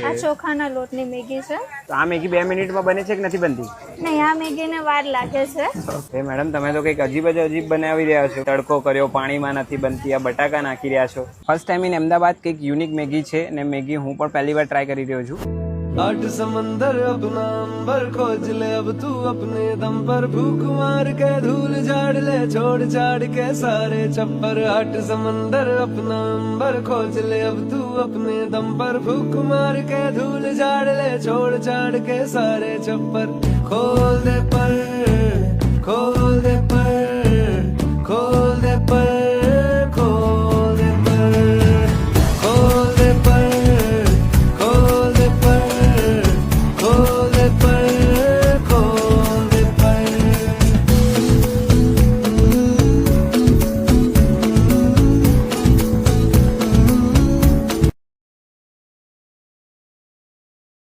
આ ચોખાના લોટની મેગી છે। તો આ મેગી 2 મિનિટમાં બને છે કે નથી બનતી? નહીં, આ મેગીને વાર લાગે છે। ઓકે મેડમ, તમે તો કંઈક અજીબ જ અજીબ બનાવી રહ્યા છો। તડકો કર્યો, પાણીમાં નથી બનતી, આ બટાકા નાખી રહ્યા છો। ફર્સ્ટ ટાઈમ ઇન અમદાવાદ કંઈક યુનિક મેગી છે ને મેગી હું પણ પહેલી વાર ટ્રાય કરી રહ્યો છું। आठ समंदर अपना अंबर खोज ले अब तू अपने दम पर भूख मार के धूल झाड़ ले छोड़ छाड़ के सारे छप्पर। आठ समंदर अपना अंबर खोज ले अब तू अपने दम पर भूख मार के धूल झाड़ ले छोड़ छाड़ के सारे छप्पर। खोल दे पर